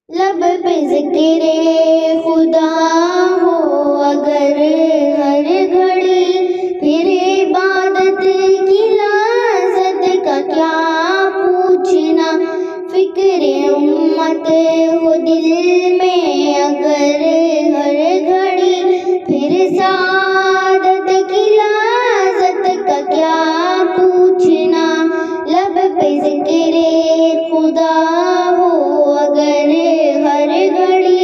لب پہ ذکر خدا ہو اگر ہر گھڑی، پھر عبادت کی لذت کا کیا پوچھنا۔ فکر امت ہو دل میں اگر ہر گھڑی، پھر سعادت کی لذت کا کیا پوچھنا۔ لب پہ ذکر خدا ہو اگر ہر گھڑی،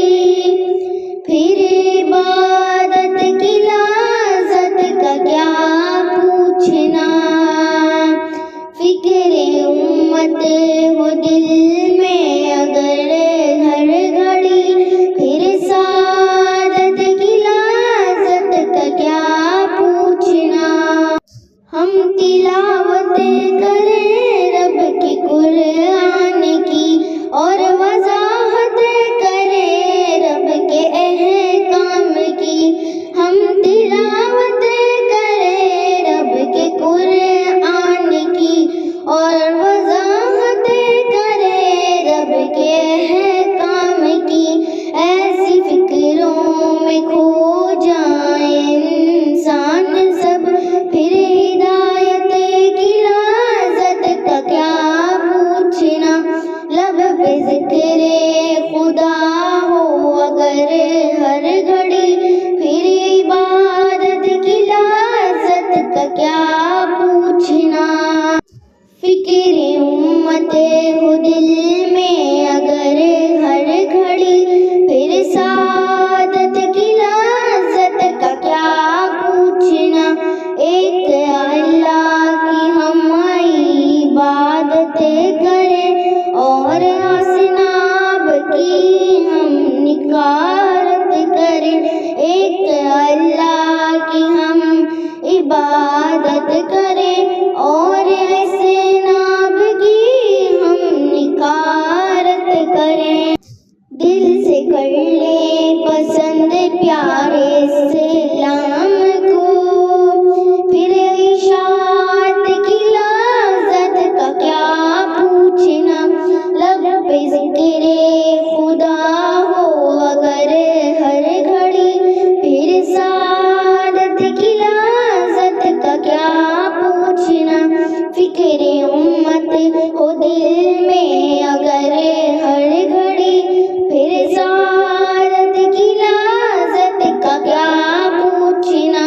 پھر عبادت کی لذت کا کیا پوچھنا۔ فکر امت ہو دل میں اگر ہر گھڑی، پھر سعادت کی لذت کا کیا پوچھنا۔ ہم تلاوت کریں رب کی قرآن کی، اور وضاحت کریں رب کے احکام کی۔ ہم تلاوت کریں رب کے قرآن کی، اور وضاحت کریں رب کے احکام کی۔ ایسی فکروں میں کھو جائیں انسان سب، پھر ہدایت کی لذت کا کیا پوچھنا۔ لب پہ ذکر خدا ہو اگر ہر گھڑی، پھر عبادت کی لذت کا کیا پوچھنا۔ فکر امت ہو دل میں اگر ہر گھڑی، پھر سعادت کی لذت کا کیا پوچھنا۔ ایک اللہ کی ہم عبادت کریں، اور اصنام کی ہم نکارت کریں۔ ایک اللہ کی ہم عبادت کریں، اور اصنام کی ہم نکارت کریں۔ دل سے کر لے پسند پیارے اسلام کو، پھر اشاعت کی لذت کا کیا پوچھنا۔ لب پہ ذکر خدا ہو اگر ہر گھڑی، پھر سعادت کی لذت کا کیا پوچھنا۔ فکر امت ہو دل میں اگر ہر گھڑی، پھر سعادت کی لذت کا کیا پوچھنا۔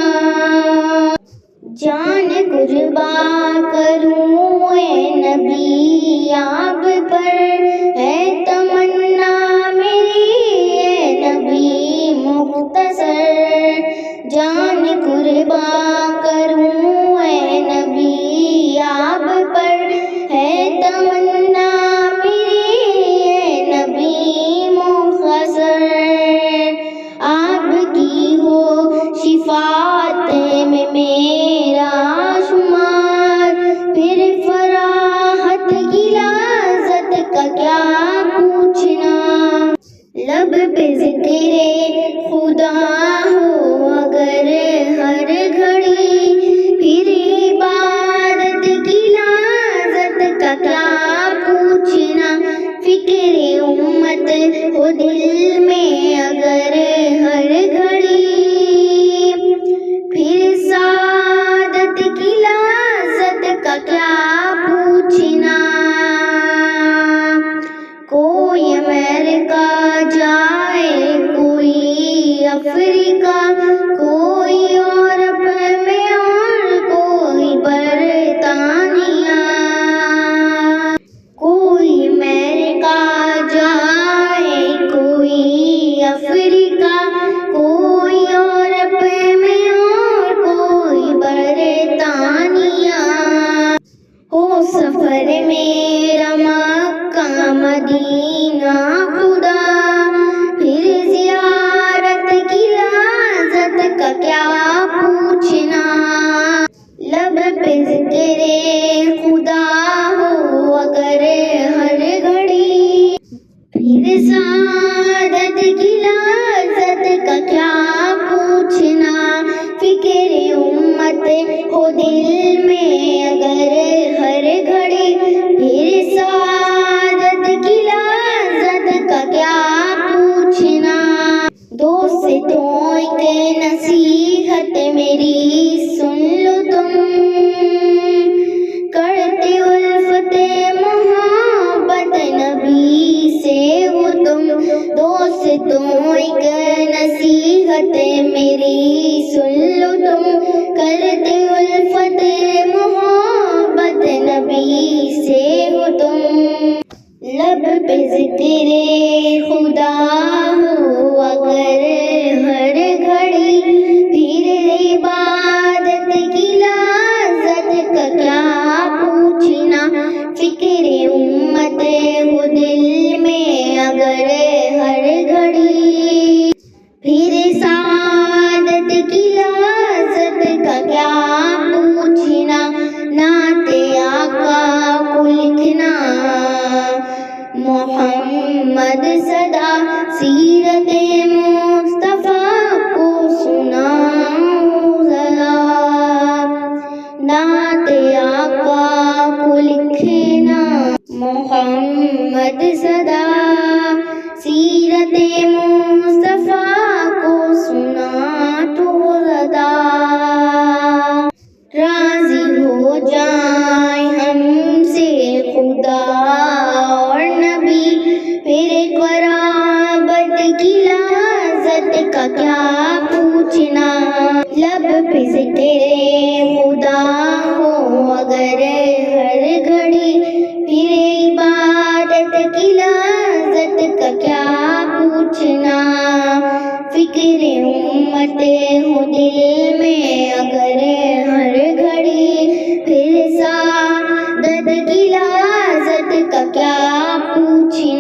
جان قربان کروں اے نبی آپ پر، ہے تمنا میری اے نبی مختصر۔ جان قربان کروں اے نبی آپ پر، ہے تمنا میری اے نبی مختصر۔ آپ کی ہو شفاعت میں میرا شمار، پھر فراحت کی لذت کا کیا پوچھنا۔ لب پہ ذکر خدا ہو اگر ہر گھڑی، پھر عبادت کی لذت کا کیا پوچھنا۔ فکر امت ہو دل میں اگر ہر گھڑی، پھر سعادت کی لذت کا کیا پوچھنا۔ کوئی امریکہ جائے، کوئی افریقہ، کوئی یورپ میں اور کوئی برطانیہ۔ کوئی امریکہ جائے، کوئی افریقہ، کوئی یورپ میں اور کوئی برطانیہ۔ ہو سفر میرا مکہ مدینہ خدا، پھر زیارت کی لذت کا کیا پوچھنا۔ لب پہ ذکر خدا ہو اگر ہر گھڑی، پھر سعادت کی لذت کا کیا پوچھنا۔ فکر امت ہو دل میں اگر ہر گھڑی، پھر سعادت کی لذت کا کیا تو ایک نصیحت میری سن لو تم، کرتے الفت محبت نبی سے ہو تم، لب پہ ذکر خدا ہو اگر ہر گھڑی، پھر عبادت کی لذت کا کیا پوچھنا، فکر امت ہو دل میں اگر ہر گھڑی، پھر سعادت کی لذت کا کیا پوچھنا، نعت آقا کو لکھنا محمد صدا، سیرت مصطفیٰ کو سناؤ ذرا، نعت آقا کو لکھنا محمد صدا، سیرت مصطفیٰ کو سنا تو ذرا، راضی ہو جائیں ہم سے خدا اور نبی، پھر قرابت کی لذت کا کیا پوچھنا، لب پہ ذکر خدا ہو اگر ہر گھڑی، پھر عبادت کی لذت کا کیا پوچھنا، فکر امت ہو دل میں اگر ہر گھڑی، پھر سعادت کی لذت کا کیا پوچھنا۔